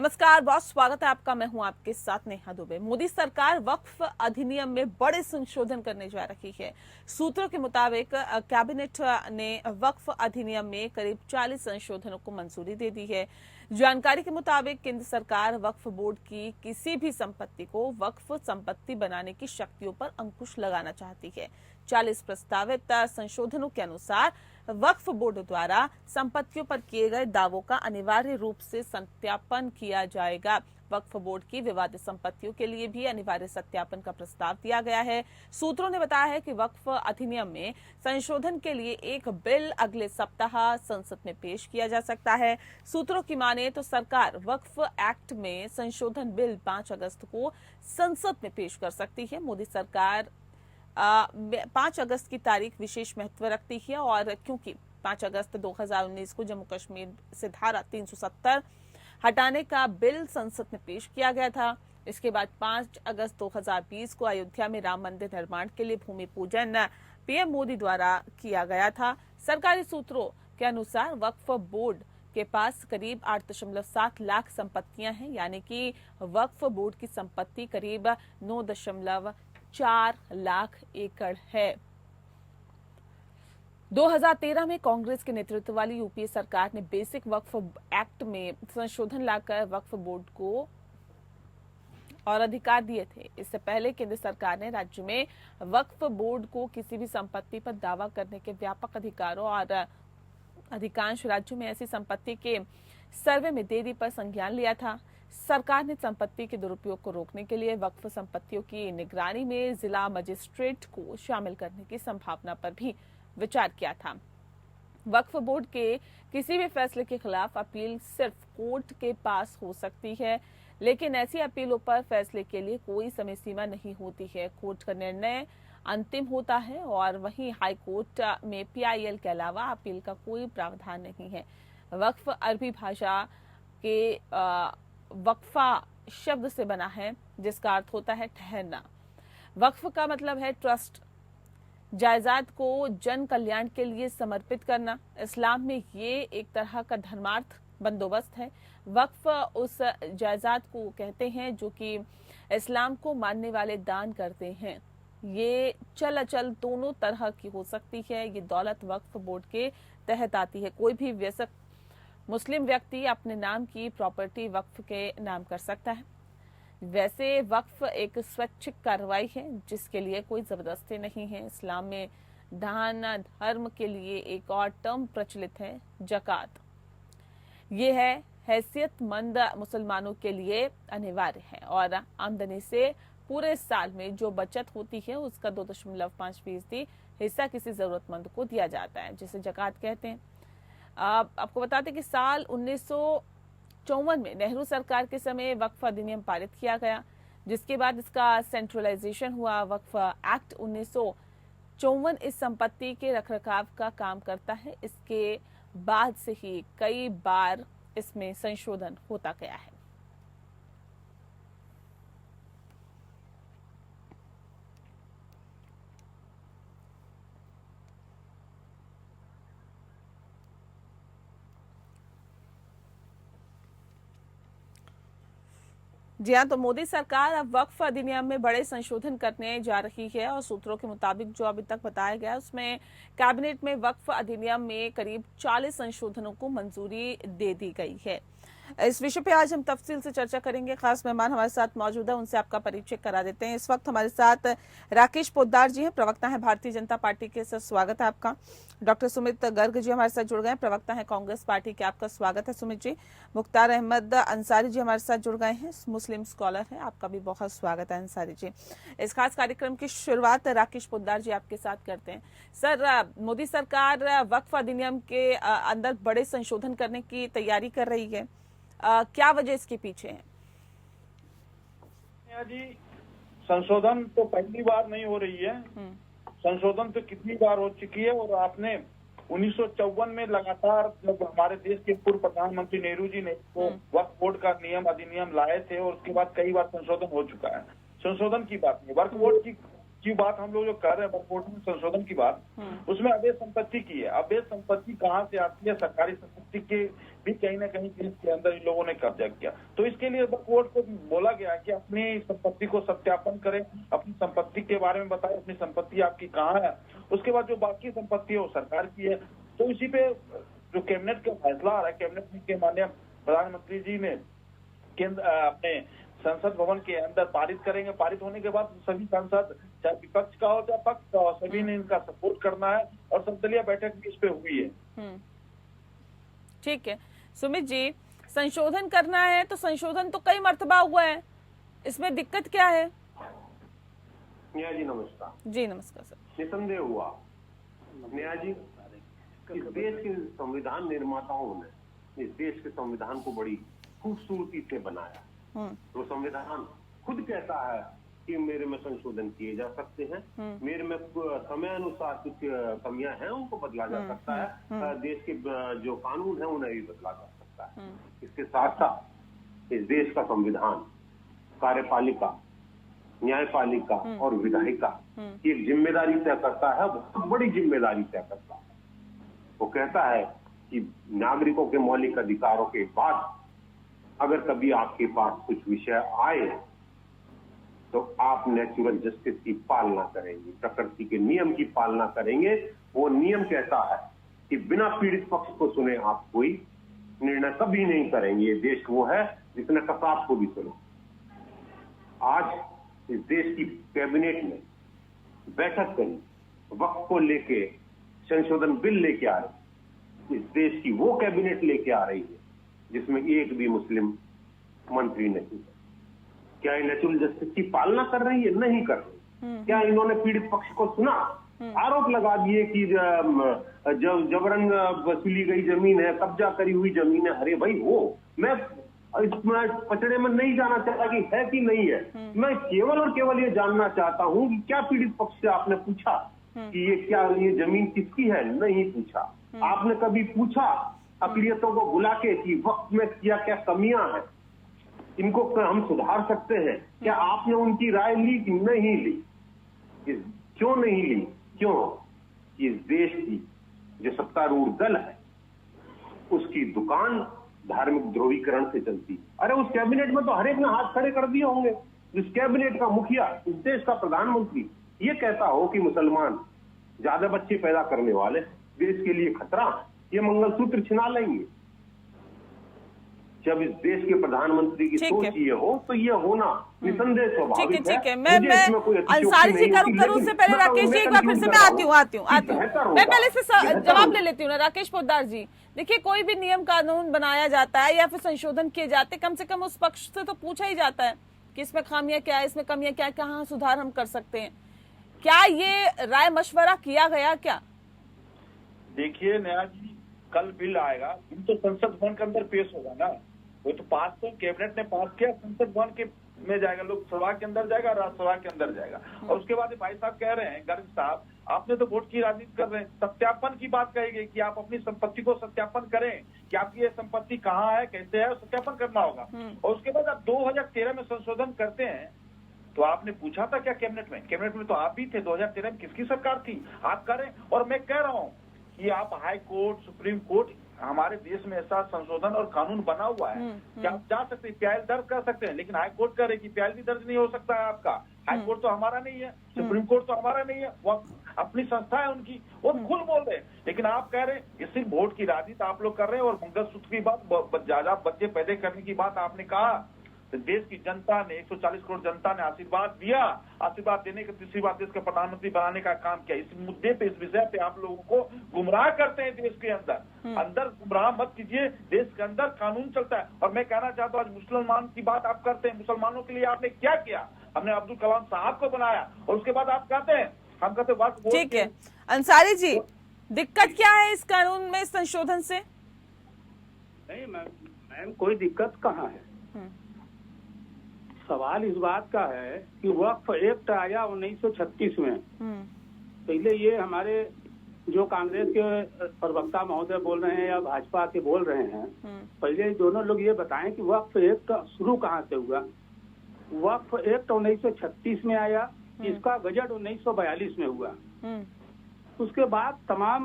नमस्कार बॉस, स्वागत है आपका। मैं हूं आपके साथ नेहा दुबे। मोदी सरकार वक्फ अधिनियम में बड़े संशोधन करने जा रही है। सूत्रों के मुताबिक कैबिनेट ने वक्फ अधिनियम में करीब 40 संशोधनों को मंजूरी दे दी है। जानकारी के मुताबिक केंद्र सरकार वक्फ बोर्ड की किसी भी संपत्ति को वक्फ संपत्ति बनाने की शक्तियों पर अंकुश लगाना चाहती है। 40 प्रस्तावित संशोधनों के अनुसार वक्फ बोर्ड द्वारा संपत्तियों पर किए गए दावों का अनिवार्य रूप से सत्यापन किया जाएगा। वक्फ बोर्ड की विवादित संपत्तियों के लिए भी अनिवार्य सत्यापन का प्रस्ताव दिया गया है। सूत्रों ने बताया है कि वक्फ अधिनियम में संशोधन के लिए एक बिल अगले सप्ताह संसद में पेश किया जा सकता है। सूत्रों की माने तो सरकार वक्फ एक्ट में संशोधन बिल 5 अगस्त को संसद में पेश कर सकती है। मोदी सरकार 5 अगस्त की तारीख विशेष महत्व रखती है और क्योंकि 5 अगस्त 2019 को जम्मू कश्मीर से धारा 370 हटाने का बिल संसद में पेश किया गया था। इसके बाद 5 अगस्त 2020 को अयोध्या में राम मंदिर निर्माण के लिए भूमि पूजन पीएम मोदी द्वारा किया गया था। सरकारी सूत्रों के अनुसार वक्फ बोर्ड के पास करीब 8.7 लाख संपत्तियां हैं, यानी कि वक्फ बोर्ड की संपत्ति करीब 9.4 लाख एकड़ है। 2013 में कांग्रेस के नेतृत्व वाली यूपीए सरकार ने बेसिक वक्फ एक्ट में संशोधन लाकर वक्फ बोर्ड को और अधिकार दिए थे। इससे पहले केंद्र सरकार ने राज्य में वक्फ बोर्ड को किसी भी संपत्ति पर दावा करने के व्यापक अधिकारों और अधिकांश राज्यों में ऐसी संपत्ति के सर्वे में देरी पर संज्ञान लिया था। सरकार ने संपत्ति के दुरुपयोग को रोकने के लिए वक्फ संपत्तियों की निगरानी में जिला मजिस्ट्रेट को शामिल करने की संभावना पर भी विचार किया था। वक्फ बोर्ड के किसी भी फैसले के खिलाफ अपील सिर्फ कोर्ट के पास हो सकती है, लेकिन ऐसी अपीलों पर फैसले के लिए कोई समय सीमा नहीं होती है। कोर्ट का निर्णय अंतिम होता है और वहीं हाई कोर्ट में पीआईएल के अलावा अपील का कोई प्रावधान नहीं है। वक्फ अरबी भाषा के वक्फा शब्द से बना है, जिसका अर्थ होता है ठहरना। वक्फ का मतलब है ट्रस्ट, जायदाद को जन कल्याण के लिए समर्पित करना। इस्लाम में ये एक तरह का धर्मार्थ बंदोबस्त है। वक्फ उस जायदाद को कहते हैं जो कि इस्लाम को मानने वाले दान करते हैं। ये चल अचल दोनों तरह की हो सकती है। ये दौलत वक्फ बोर्ड के तहत आती है। कोई भी वयस्क मुस्लिम व्यक्ति अपने नाम की प्रॉपर्टी वक्फ के नाम कर सकता है। वैसे वक्फ एक स्वैच्छिक कार्रवाई है जिसके लिए कोई जबरदस्ती नहीं है। इस्लाम में दान धर्म के लिए एक और टर्म प्रचलित है, जकात। ये है हैसियतमंद मुसलमानों के लिए अनिवार्य है और आमदनी से पूरे साल में जो बचत होती है उसका 2.5% हिस्सा किसी जरूरतमंद को दिया जाता है, जिसे जकात कहते हैं। आपको बताते कि साल 1954 में नेहरू सरकार के समय वक्फ अधिनियम पारित किया गया, जिसके बाद इसका सेंट्रलाइजेशन हुआ। वक्फ एक्ट 1954 इस संपत्ति के रखरखाव का काम करता है। इसके बाद से ही कई बार इसमें संशोधन होता गया है। जी हाँ, तो मोदी सरकार अब वक्फ अधिनियम में बड़े संशोधन करने जा रही है और सूत्रों के मुताबिक जो अभी तक बताया गया उसमें कैबिनेट में वक्फ अधिनियम में करीब 40 संशोधनों को मंजूरी दे दी गई है। इस विषय पे आज हम तफसील से चर्चा करेंगे। खास मेहमान हमारे साथ मौजूद है, उनसे आपका परिचय करा देते हैं। इस वक्त हमारे साथ राकेश पोद्दार जी हैं, प्रवक्ता हैं भारतीय जनता पार्टी के। सर, स्वागत है आपका। डॉक्टर सुमित गर्ग जी हमारे साथ जुड़ गए हैं, प्रवक्ता हैं कांग्रेस पार्टी के। आपका स्वागत है सुमित जी। मुख्तार अहमद अंसारी जी हमारे साथ जुड़ गए हैं, मुस्लिम स्कॉलर हैं। आपका भी बहुत स्वागत है अंसारी जी। इस खास कार्यक्रम की शुरुआत राकेश पोद्दार जी आपके साथ करते हैं। सर, मोदी सरकार वक्फ अधिनियम के अंदर बड़े संशोधन करने की तैयारी कर रही है, क्या वजह इसके पीछे है? जी, संशोधन तो पहली बार नहीं हो रही है। संशोधन तो कितनी बार हो चुकी है और आपने 1954 में लगातार जब हमारे देश के पूर्व प्रधानमंत्री नेहरू जी ने तो वक्फ बोर्ड का नियम अधिनियम लाए थे और उसके बाद कई बार संशोधन हो चुका है। संशोधन की बात नहीं, वक्फ बोर्ड की की बात हम लोग जो कर रहे हैं वक्फ में संशोधन की बात, उसमें अवैध संपत्ति की है। अवैध संपत्ति कहाँ से आती है? सरकारी संपत्ति के भी कहीं ना कहीं देश के अंदर इन लोगों ने कब्जा किया। तो इसके लिए वक्फ बोर्ड को बोला गया कि अपनी संपत्ति को सत्यापन करें, अपनी संपत्ति के बारे में बताएं, अपनी संपत्ति आपकी कहाँ है। उसके बाद जो बाकी संपत्ति है वो सरकार की है। तो इसी पे जो कैबिनेट का फैसला आ रहा है, कैबिनेट के माननीय प्रधानमंत्री जी ने केंद्र अपने संसद भवन के अंदर पारित करेंगे। पारित होने के बाद सभी सांसद, चाहे विपक्ष का हो चाहे पक्ष का हो, सभी ने इनका सपोर्ट करना है और सर्वदलीय बैठक भी इस पे हुई है। ठीक है सुमित जी, संशोधन करना है तो संशोधन तो कई मर्तबा हुआ है, इसमें दिक्कत क्या है? नेहा जी नमस्कार। जी नमस्कार सर। निसंदेह हुआ नेहा जी, इस देश के संविधान निर्माताओं ने इस देश के संविधान को बड़ी खूबसूरती से बनाया। तो संविधान खुद कहता है कि मेरे में संशोधन किए जा सकते हैं, मेरे में समय अनुसार कुछ कमियां हैं उनको बदला जा सकता है, देश के जो कानून है उन्हें भी बदला जा सकता है। इसके साथ साथ इस देश का संविधान कार्यपालिका, न्यायपालिका और विधायिका की एक जिम्मेदारी तय करता है, बहुत बड़ी जिम्मेदारी तय करता है। वो कहता है कि नागरिकों के मौलिक अधिकारों के बाद अगर कभी आपके पास कुछ विषय आए तो आप नेचुरल जस्टिस की पालना करेंगे, प्रकृति के नियम की पालना करेंगे। वो नियम कहता है कि बिना पीड़ित पक्ष को सुने आप कोई निर्णय कभी नहीं करेंगे। ये देश वो है जिसने कसाब को भी सुना। आज इस देश की कैबिनेट ने बैठक करी, वक्फ को लेके संशोधन बिल लेके आ रही। इस देश की वो कैबिनेट लेके आ रही है जिसमें एक भी मुस्लिम मंत्री नहीं है। क्या ये नेचुरल जस्टिस की पालना कर रही है? नहीं कर रही। क्या इन्होंने पीड़ित पक्ष को सुना? आरोप लगा दिए कि जबरन वसूली गई जमीन है, कब्जा करी हुई जमीन है। अरे भाई वो मैं पचड़े में नहीं जाना चाहता कि है कि नहीं है, मैं केवल और केवल ये जानना चाहता हूं कि क्या पीड़ित पक्ष से आपने पूछा कि ये जमीन किसकी है? नहीं पूछा। आपने कभी पूछा अक़लियतों को बुला के कि वक्त में क्या क्या कमियां हैं, इनको हम सुधार सकते हैं? क्या आपने उनकी राय ली कि नहीं ली? क्यों नहीं ली? क्यों? इस देश की जो सत्तारूढ़ दल है उसकी दुकान धार्मिक ध्रुवीकरण से चलती। अरे उस कैबिनेट में तो हर एक ने हाथ खड़े कर दिए होंगे। जिस कैबिनेट का मुखिया, इस देश का प्रधानमंत्री ये कहता हो कि मुसलमान ज्यादा बच्चे पैदा करने वाले देश के लिए खतरा, ये मंगलसूत्र छिना लेंगे। जब इस देश के प्रधानमंत्री की सोच ये हो तो ये होना निसंदेह स्वाभाविक है। ठीक है, मैं अंसारी जी करूं उससे पहले राकेश जी एक बार फिर से मैं आती हूँ। मैं पहले से जवाब ले लेती हूँ ना राकेश पोद्दार जी। देखिए, कोई भी नियम कानून बनाया जाता है या फिर संशोधन किए जाते, कम से कम उस पक्ष से तो पूछा ही जाता है कि इसमें खामियां क्या है, इसमें कमियां क्या है, कहाँ सुधार हम कर सकते हैं। क्या ये राय मशवरा किया गया क्या? देखिए नेहा जी, कल बिल आएगा, बिल तो संसद भवन के अंदर पेश होगा ना। वो तो पास तो कैबिनेट ने पास किया, संसद भवन के में जाएगा, लोकसभा के अंदर जाएगा, राज्यसभा के अंदर जाएगा। और उसके बाद भाई साहब कह रहे हैं, गर्ग साहब आपने तो वोट की राजनीति कर रहे हैं, सत्यापन की बात कही गई कि आप अपनी संपत्ति को सत्यापन करें कि आपकी ये संपत्ति कहाँ है, कैसे है, सत्यापन करना होगा। और उसके बाद आप 2013 में संशोधन करते हैं तो आपने पूछा था क्या कैबिनेट में? कैबिनेट में तो आप भी थे। 2013 में किसकी सरकार थी? आप करें। और मैं कह रहा हूँ कि आप हाई कोर्ट, सुप्रीम कोर्ट, हमारे देश में ऐसा संशोधन और कानून बना हुआ है कि आप जा सकते हैं, पीआईएल दर्ज कर सकते हैं, लेकिन हाई कोर्ट कह रहे कि पीआईएल भी दर्ज नहीं हो सकता है आपका। हाई कोर्ट तो हमारा नहीं है, सुप्रीम कोर्ट तो हमारा नहीं है, वो अपनी संस्था है उनकी, वो खुद बोल रहे हैं। लेकिन आप कह रहे हैं ये सिर्फ वोट की राजनीति आप लोग कर रहे हैं। और मंगलसूत्र की बात, ज्यादा बच्चे पैदा करने की बात आपने कहा, तो देश की जनता ने, 140 करोड़ जनता ने आशीर्वाद दिया। आशीर्वाद देने के तीसरी बार देश का प्रधानमंत्री बनाने का काम किया। इस मुद्दे पे, इस विषय पे आप लोगों को गुमराह करते हैं देश के अंदर गुमराह मत कीजिए। देश के अंदर कानून चलता है। और मैं कहना चाहता हूँ, आज मुसलमान की बात आप करते हैं, मुसलमानों के लिए आपने क्या किया? हमने अब्दुल कलाम साहब को बनाया और उसके बाद आप कहते हैं, हम कहते हैं ठीक है। अंसारी जी, दिक्कत क्या है इस कानून में, संशोधन से? नहीं मैम, कोई दिक्कत कहाँ है। सवाल इस बात का है कि वक्फ एक्ट आया 1936 में। पहले ये हमारे जो कांग्रेस के प्रवक्ता महोदय बोल रहे हैं या भाजपा के बोल रहे हैं, पहले दोनों लोग ये बताएं कि वक्फ एक्ट शुरू कहाँ से हुआ। वक्फ एक्ट 1936 में आया, इसका गजट 1942 में हुआ। उसके बाद तमाम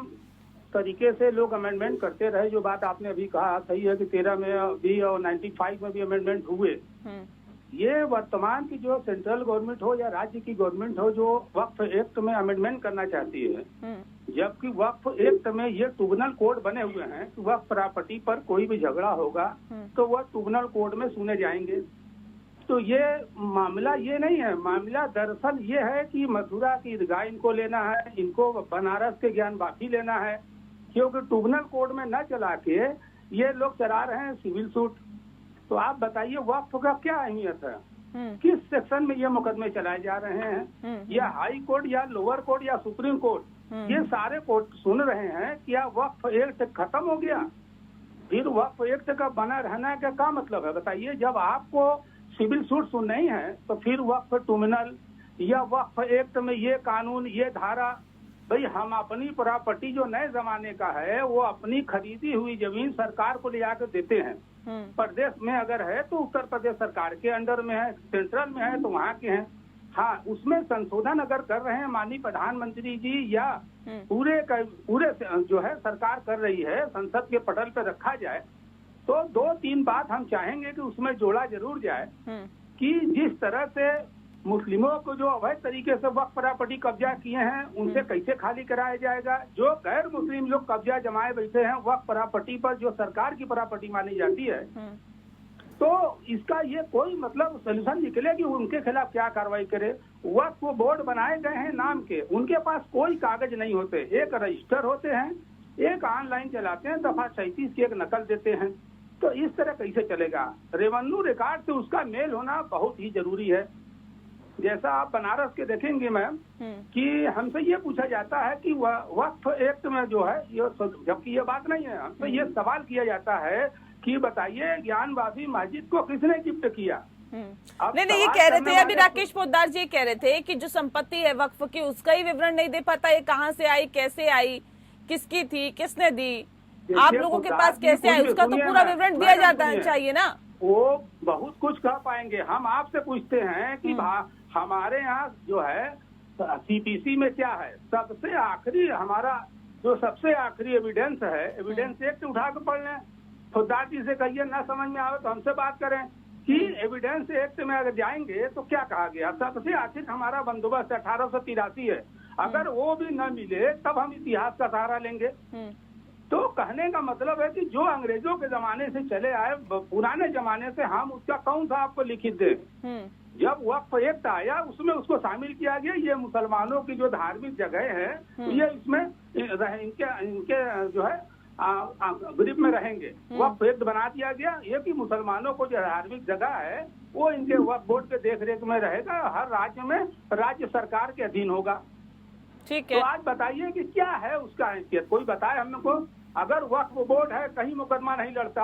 तरीके से लोग अमेंडमेंट करते रहे। जो बात आपने अभी कहा सही है कि 13 में भी और 95 में भी अमेंडमेंट हुए। ये वर्तमान की जो सेंट्रल गवर्नमेंट हो या राज्य की गवर्नमेंट हो, जो वक्फ एक्ट में अमेंडमेंट करना चाहती है, जबकि वक्फ एक्ट में ये ट्रिब्यूनल कोड बने हुए हैं कि वक्फ प्रॉपर्टी पर कोई भी झगड़ा होगा तो वह ट्रिब्यूनल कोड में सुने जाएंगे। तो ये मामला ये नहीं है। मामला दरअसल ये है कि मथुरा की ईदगाह इनको लेना है, इनको बनारस के ज्ञान वापी लेना है, क्योंकि ट्रिब्यूनल कोड में न चला के ये लोग चला रहे हैं सिविल सूट। तो आप बताइए वक्फ का क्या अहमियत है? किस सेक्शन में ये मुकदमे चलाए जा रहे हैं? या हाई कोर्ट या लोअर कोर्ट या सुप्रीम कोर्ट, ये सारे कोर्ट सुन रहे हैं क्या वक्फ एक्ट खत्म हो गया? फिर वक्फ एक्ट का बना रहना का क्या मतलब है बताइए? जब आपको सिविल सूट सुनना ही है तो फिर वक्फ ट्रिब्यूनल या वक्फ एक्ट में ये कानून, ये धारा, भाई हम अपनी प्रॉपर्टी जो नए जमाने का है वो अपनी खरीदी हुई जमीन सरकार को ले आकर देते हैं। प्रदेश में अगर है तो उत्तर प्रदेश सरकार के अंडर में है, सेंट्रल में है तो वहाँ के हैं। हाँ, उसमें संशोधन अगर कर रहे हैं माननीय प्रधानमंत्री जी या पूरे जो है सरकार कर रही है, संसद के पटल पर रखा जाए, तो 2-3 बात हम चाहेंगे कि उसमें जोड़ा जरूर जाए कि जिस तरह से मुस्लिमों को जो अवैध तरीके से वक्फ प्रॉपर्टी कब्जा किए हैं उनसे कैसे खाली कराया जाएगा। जो गैर मुस्लिम लोग कब्जा जमाए बैठे हैं वक्फ प्रॉपर्टी पर, जो सरकार की प्रॉपर्टी मानी जाती है, तो इसका ये कोई मतलब सोल्यूशन निकले कि उनके खिलाफ क्या कार्रवाई करे। वक्फ बोर्ड बनाए गए हैं नाम के, उनके पास कोई कागज नहीं होते। एक रजिस्टर होते हैं, एक ऑनलाइन चलाते हैं, दफा 37 की एक नकल देते हैं। तो इस तरह कैसे चलेगा? रेवेन्यू रिकॉर्ड से उसका मेल होना बहुत ही जरूरी है। जैसा आप बनारस के देखेंगे मैम कि हमसे ये पूछा जाता है कि वक्फ एक्ट में जो है ये, जबकि ये बात नहीं है, हमसे ये सवाल किया जाता है कि बताइए ज्ञान वापी मस्जिद को किसने गिफ्ट किया? नहीं, ये कह रहे थे अभी राकेश पोद्दार जी कह रहे थे कि जो संपत्ति है वक्फ की उसका ही विवरण नहीं दे पाता, ये कहाँ से आई, कैसे आई, किसकी थी, किसने दी, आप लोगों के पास कैसे आई, उसका तो पूरा विवरण दिया जाता है चाहिए ना। वो बहुत कुछ कह पाएंगे। हम आपसे पूछते हैं कि हमारे यहाँ जो है सीपीसी में क्या है, सबसे आखिरी हमारा जो सबसे आखिरी एविडेंस है, एविडेंस एक्ट उठा के पढ़ लें। पोद्दार जी से कहिए ना समझ में आवे तो हमसे बात करें कि एविडेंस एक्ट में अगर जाएंगे तो क्या कहा गया। सबसे आखिर हमारा बंदोबस्त 1883 है, अगर वो भी न मिले तब हम इतिहास का सहारा लेंगे। तो कहने का मतलब है कि जो अंग्रेजों के जमाने से चले आए, पुराने जमाने से, हम उसका कौन सा आपको लिखित दे। जब वक्फ एक्ट आया उसमें उसको शामिल किया गया। ये मुसलमानों की जो धार्मिक जगह है ये इसमें इनके जो है ग्रुप में रहेंगे। वक्फ एक्ट बना दिया गया ये कि मुसलमानों को जो धार्मिक जगह है वो इनके वक्फ बोर्ड के देख रेख में रहेगा, हर राज्य में राज्य सरकार के अधीन होगा। ठीक है, तो आज बताइए कि क्या है उसका हैसियत, कोई बताए हमको। अगर वक्फ बोर्ड है कहीं मुकदमा नहीं लड़ता।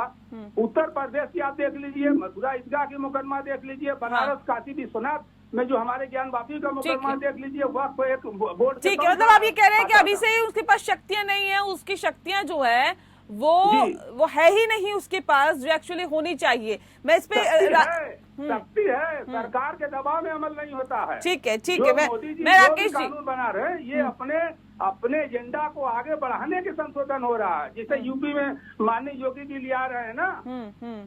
उत्तर प्रदेश की आप देख लीजिए, मथुरा ईदगाह की मुकदमा देख लीजिए, बनारस काशी विश्वनाथ में जो हमारे ज्ञान वापी का मुकदमा देख लीजिए, वक्फ एक बोर्ड। ठीक है, मतलब आप ये कह रहे हैं कि अभी से ही उसके पास शक्तियां नहीं है, उसकी शक्तियां जो है वो है ही नहीं उसके पास जो एक्चुअली होनी चाहिए। मैं इस पे शक्ति है, सरकार के दबाव में अमल नहीं होता है। ठीक है, मैं राकेश जी कानून बना रहे, ये अपने एजेंडा को आगे बढ़ाने के संशोधन हो रहा है। जैसे यूपी में माननीय योगी जी ले आ रहे हैं ना,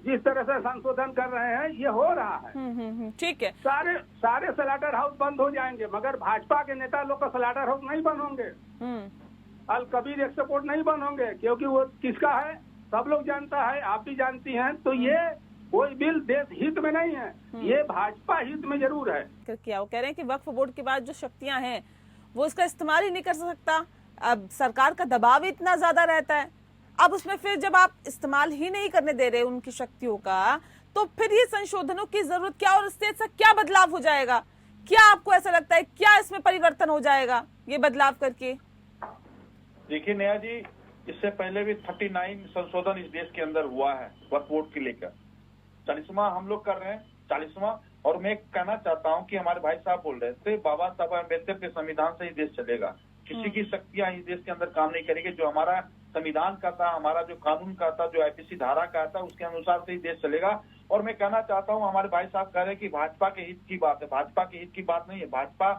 जिस तरह से संशोधन कर रहे हैं ये हो रहा है। ठीक है, सारे स्लॉटर हाउस बंद हो जाएंगे मगर भाजपा के नेता लोग का स्लॉटर हाउस नहीं बंद होंगे, अल कबीर एक्सपोर्ट नहीं बंद होंगे, क्योंकि वो किसका है सब लोग जानता है, आप भी जानती हैं। तो ये कोई बिल देश हित में नहीं है, ये भाजपा हित में जरूर है। क्या वो कह रहे हैं कि वक्फ बोर्ड के बाद जो शक्तियां हैं वो इसका इस्तेमाल ही नहीं कर सकता। अब सरकार का दबाव इतना ज्यादा रहता है, अब उसमें फिर जब आप इस्तेमाल ही नहीं करने दे रहे उनकी शक्तियों का, तो फिर ये संशोधनों की जरूरत क्या और इससे क्या बदलाव हो जाएगा? क्या आपको ऐसा लगता है, क्या इसमें परिवर्तन हो जाएगा ये बदलाव करके? देखिए नया जी, इससे पहले भी 39 संशोधन इस देश के अंदर हुआ है वक्फ बोर्ड के लेकर। 40वां हम लोग कर रहे हैं, 40वां। और मैं कहना चाहता हूं कि हमारे भाई साहब बोल रहे थे बाबा साहब अम्बेडकर के संविधान से ही देश चलेगा, किसी की शक्तियां इस देश के अंदर काम नहीं करेगी। जो हमारा संविधान का था, हमारा जो कानून का था, जो आईपीसी धारा का था, उसके अनुसार से ही देश चलेगा। और मैं कहना चाहता हूं, हमारे भाई साहब कह रहे हैं कि भाजपा के हित की बात है, भाजपा के हित की बात नहीं है। भाजपा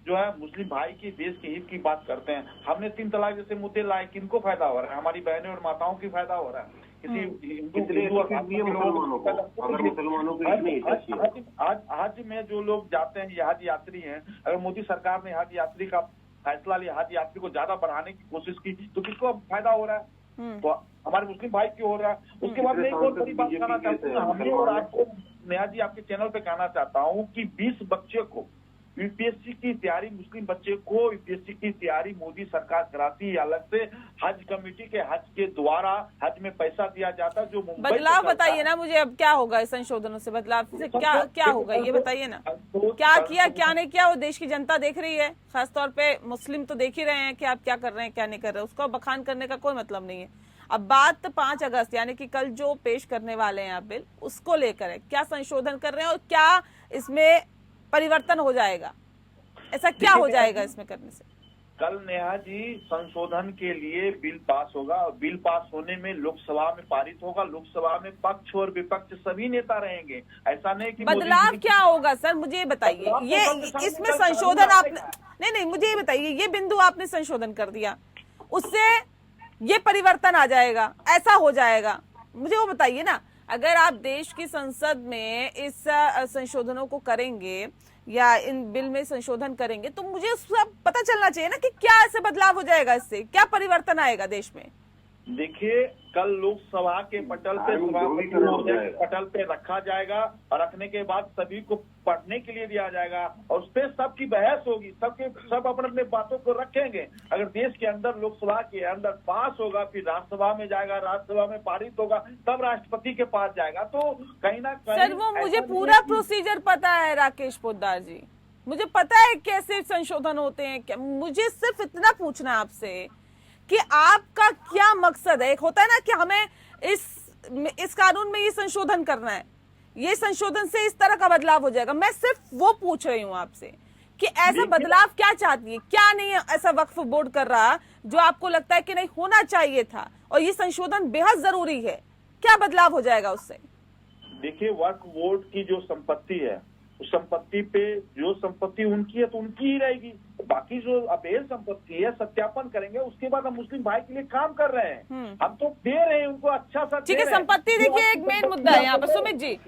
जो है मुस्लिम भाई की देश के हित की बात करते हैं। हमने 3 तलाक जैसे मुद्दे लाए, किनको फायदा हो रहा है? हमारी बहनें और माताओं की फायदा हो रहा है? किसी हिंदू और मुसलमानों को हज में जो लोग जाते हैं, ये हज यात्री हैं, अगर मोदी सरकार ने हज यात्री का फैसला लिया, हज यात्री को ज्यादा बढ़ाने की कोशिश की, तो किसको फायदा हो रहा है? तो हमारे मुस्लिम भाई क्यों हो रहा है? उसके बाद मैं एक और बड़ी बात कहना चाहता हूँ, हमने और आपको नेहा जी आपके चैनल पे कहना चाहता हूँ कि 20 बच्चे को यूपीएससी की तैयारी, मुस्लिम बच्चे को यूपीएससी की तैयारी मोदी सरकार कराती है। अलग से हज कमेटी के हज के द्वारा हज में पैसा दिया जाता, जो बदलाव बताइए ना मुझे, अब क्या होगा इस संशोधनों से? बदलाव से क्या होगा ये बताइए ना। क्या किया क्या नहीं किया वो देश की जनता देख रही है, खासतौर पे मुस्लिम तो देख ही रहे हैं कि आप क्या कर रहे हैं क्या नहीं कर रहे हैं। उसको बखान करने का कोई मतलब नहीं है। अब बात 5 अगस्त यानी कि कल जो पेश करने वाले हैं आप बिल, उसको लेकर है, क्या संशोधन कर रहे हैं और क्या इसमें परिवर्तन हो जाएगा? ऐसा क्या हो जाएगा इसमें करने से? कल नेहा जी संशोधन के लिए बिल पास होगा और बिल पास होने में लोकसभा में पारित होगा। लोकसभा में पक्ष और विपक्ष सभी नेता रहेंगे। ऐसा नहीं कि बदलाव क्या होगा सर, मुझे ये बताइए। ये इसमें संशोधन आपने नहीं, मुझे ये बताइए, ये बिंदु आपने संशोधन कर दिया, उससे ये परिवर्तन आ जाएगा, ऐसा हो जाएगा, मुझे वो बताइए ना। अगर आप देश की संसद में इस संशोधनों को करेंगे या इन बिल में संशोधन करेंगे, तो मुझे उसका पता चलना चाहिए ना कि क्या ऐसे बदलाव हो जाएगा, इससे क्या परिवर्तन आएगा देश में। देखिए, कल लोकसभा के पटल पे रखा जाएगा और रखने के बाद सभी को पढ़ने के लिए दिया जाएगा और उस पर सबकी बहस होगी, सब अपने अपने बातों को रखेंगे। अगर देश के अंदर लोकसभा के अंदर पास होगा, फिर राज्यसभा में जाएगा, राज्यसभा में पारित होगा, तब राष्ट्रपति के पास जाएगा। तो कहीं ना कहीं सर वो मुझे पूरा प्रोसीजर पता है राकेश पोद्दार जी, मुझे पता है कैसे संशोधन होते हैं। क्या मुझे सिर्फ इतना पूछना है आपसे कि आपका क्या मकसद है? एक होता है ना कि हमें इस कानून में ये संशोधन करना है, ये संशोधन से इस तरह का बदलाव हो जाएगा। मैं सिर्फ वो पूछ रही हूँ आपसे कि ऐसा बदलाव क्या चाहती है, क्या नहीं ऐसा वक्फ बोर्ड कर रहा जो आपको लगता है कि नहीं होना चाहिए था और ये संशोधन बेहद जरूरी है, क्या बदलाव हो जाएगा उससे? देखिए, वक्फ बोर्ड की जो संपत्ति है, उस संपत्ति पे जो संपत्ति उनकी है तो उनकी ही रहेगी, बाकी जो अबेल संपत्ति है सत्यापन करेंगे, उसके बाद हम मुस्लिम भाई के लिए काम कर रहे हैं। हम तो दे रहे हैं उनको अच्छा सा। ठीक है, संपत्ति देखिए एक मेन मुद्दा है यहाँ पर सुमित जी,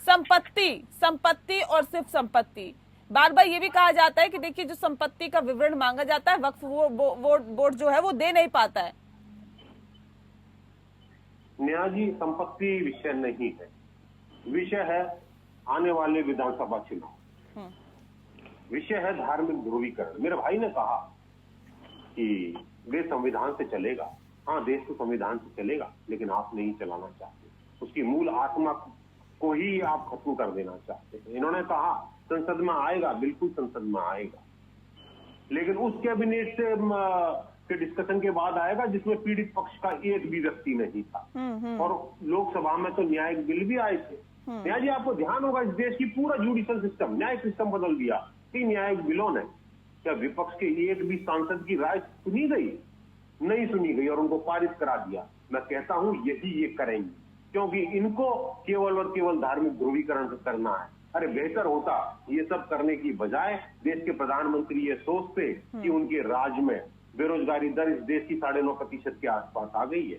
संपत्ति और सिर्फ संपत्ति। बार बार ये भी कहा जाता है कि देखिए जो संपत्ति का विवरण मांगा जाता है वक्फ बोर्ड जो है वो दे नहीं पाता है। नेहा जी, संपत्ति विषय नहीं है, विषय है आने वाले विधानसभा चुनाव, विषय है धार्मिक ध्रुवीकरण। मेरे भाई ने कहा कि देश संविधान से चलेगा। हाँ, देश तो संविधान से चलेगा, लेकिन आप नहीं चलाना चाहते, उसकी मूल आत्मा को ही आप खत्म कर देना चाहते हैं। इन्होंने कहा संसद में आएगा, बिल्कुल संसद में आएगा, लेकिन उस कैबिनेट से के डिस्कशन के बाद आएगा जिसमें पीड़ित पक्ष का एक भी व्यक्ति नहीं था। और लोकसभा में तो न्यायिक बिल भी आए थे। न्याय जी, आपको ध्यान होगा इस देश की पूरा जुडिशल सिस्टम, न्यायिक सिस्टम बदल दिया। 3 न्यायिक बिलों ने क्या विपक्ष के एक भी सांसद की राय सुनी गई? नहीं सुनी गई और उनको पारित करा दिया। मैं कहता हूं यही ये करेंगे, क्योंकि इनको केवल और केवल धार्मिक ध्रुवीकरण करना है। अरे बेहतर होता ये सब करने की बजाय देश के प्रधानमंत्री ये सोचते कि उनके राज में बेरोजगारी दर इस देश की 9.5% के आसपास आ गई है,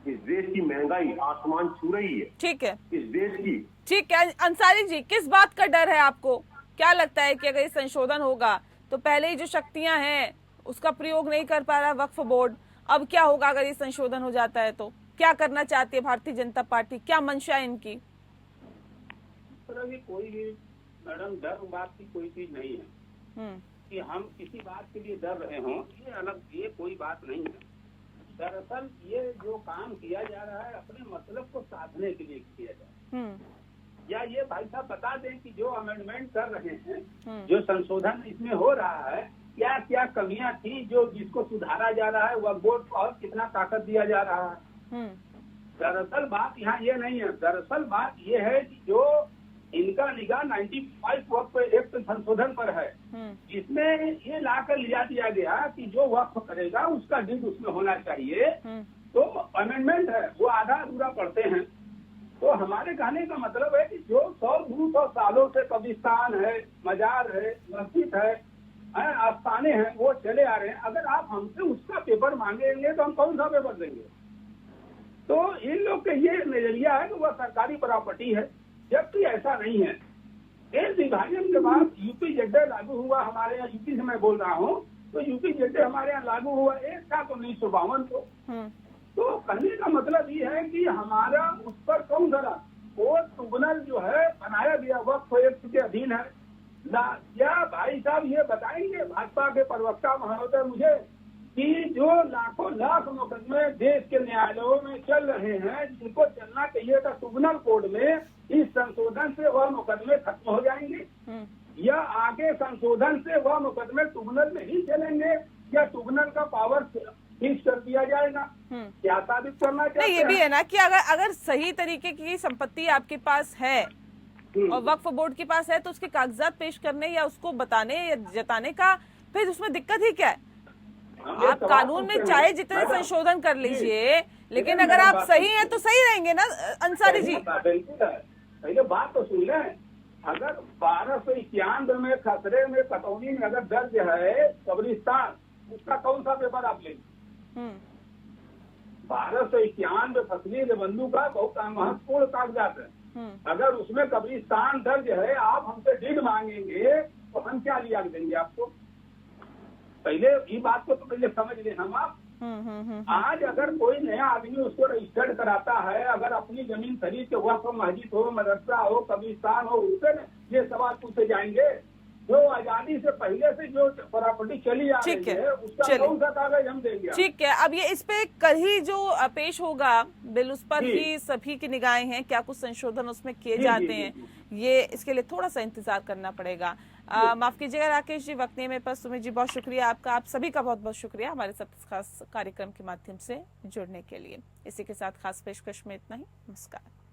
इस देश की महंगाई आसमान छू रही है। ठीक है, इस देश की। ठीक है अंसारी जी, किस बात का डर है आपको? क्या लगता है कि अगर ये संशोधन होगा तो पहले ही जो शक्तियां हैं उसका प्रयोग नहीं कर पा रहा वक्फ बोर्ड, अब क्या होगा अगर ये संशोधन हो जाता है? तो क्या करना चाहती है भारतीय जनता पार्टी, क्या मंशा है इनकी? कोई भी मैडम डर बात की कोई चीज नहीं है कि हम किसी बात के लिए डर रहे हों, ये अलग, ये कोई बात नहीं है। दरअसल ये जो काम किया जा रहा है अपने मतलब को साधने के लिए किया जा रहा है। या ये भाई साहब बता दें कि जो अमेंडमेंट कर रहे हैं, जो संशोधन इसमें हो रहा है, क्या क्या कमियां थी जो जिसको सुधारा जा रहा है, वक्फ बोर्ड को और कितना ताकत दिया जा रहा है। दरअसल बात यहाँ ये नहीं है, दरअसल बात ये है कि जो इनका निगाह 95 वक्फ एक्ट संशोधन पर है, जिसमें ये लाकर लिया दिया गया कि जो वक्फ करेगा उसका डीड उसमें होना चाहिए। तो अमेंडमेंट है वो आधा अधूरा पढ़ते हैं। तो हमारे कहने का मतलब है कि जो 100-200 सालों से कब्रिस्तान है, मजार है, मस्जिद है, आस्थाने हैं वो चले आ रहे हैं। अगर आप हमसे उसका पेपर मांगेंगे तो हम कौन सा पेपर देंगे? तो इन लोग के ये नजरिया है कि वह सरकारी प्रॉपर्टी है, जबकि ऐसा नहीं है। इस विभाजन के बाद यूपी जेडे लागू हुआ हमारे यहाँ, यूपी से मैं बोल रहा हूँ, तो यूपी जेडे हमारे यहाँ लागू हुआ 1/7/1952 को। तो कहने का मतलब ये है कि हमारा उस पर कौन सा वो ट्रिब्यूनल जो है बनाया गया वक्फ एक्ट के अधीन है। क्या भाई साहब ये बताएंगे भाजपा के प्रवक्ता महोदय मुझे कि जो लाखों लाख मुकदमे देश के न्यायालयों में चल रहे हैं, जिनको चलना चाहिए था ट्रिब्यूनल कोर्ट में, इस संशोधन से वह मुकदमे खत्म हो जाएंगे या आगे संशोधन से वह मुकदमे ट्रिब्यूनल में ही चलेंगे या ट्रिब्यूनल का पावर फिक्स कर दिया जाएगा? क्या साबित करना चाहते हैं? ये भी है ना कि अगर सही तरीके की संपत्ति आपके पास है और वक्फ बोर्ड के पास है तो उसके कागजात पेश करने या उसको बताने या जताने का फिर उसमें दिक्कत ही क्या है? आप कानून में चाहे जितने संशोधन कर लीजिए, लेकिन अगर आप सही हैं तो सही रहेंगे ना अंसारी जी। पहले बात तो सुन लें। अगर 1291 में खसरे में कटौनी में अगर दर्ज है कब्रिस्तान, उसका कौन सा पेपर आप लेंगे? 1291 फसली रेवन्यू का बहुत महत्वपूर्ण कागजात है। अगर उसमें कब्रिस्तान दर्ज है, आप हमसे डीड मांगेंगे तो हम क्या लिया देंगे आपको? पहले ये बात को तो पहले समझ लें हम आप। आज अगर कोई नया आदमी उसको रजिस्टर्ड कराता है, अगर अपनी जमीन खरीद के वक्फ मस्जिद हो, मदरसा हो, कब्रिस्तान हो, उससे ये सवाल पूछे जाएंगे जो आजादी से पहले से जो प्रॉपर्टी चली आ रही है उसका कौन सा कागज हम देंगे? ठीक है, अब ये इस पे कल ही जो पेश होगा बिल, उस पर ही सभी की निगाहें हैं। क्या कुछ संशोधन उसमें किए जाते हैं, ये इसके लिए थोड़ा सा इंतजार करना पड़ेगा। माफ कीजिएगा राकेश जी, वक्त में पर सुमित जी बहुत शुक्रिया आपका, आप सभी का बहुत बहुत शुक्रिया हमारे साथ खास कार्यक्रम के माध्यम से जुड़ने के लिए। इसी के साथ खास पेशकश में इतना ही। नमस्कार।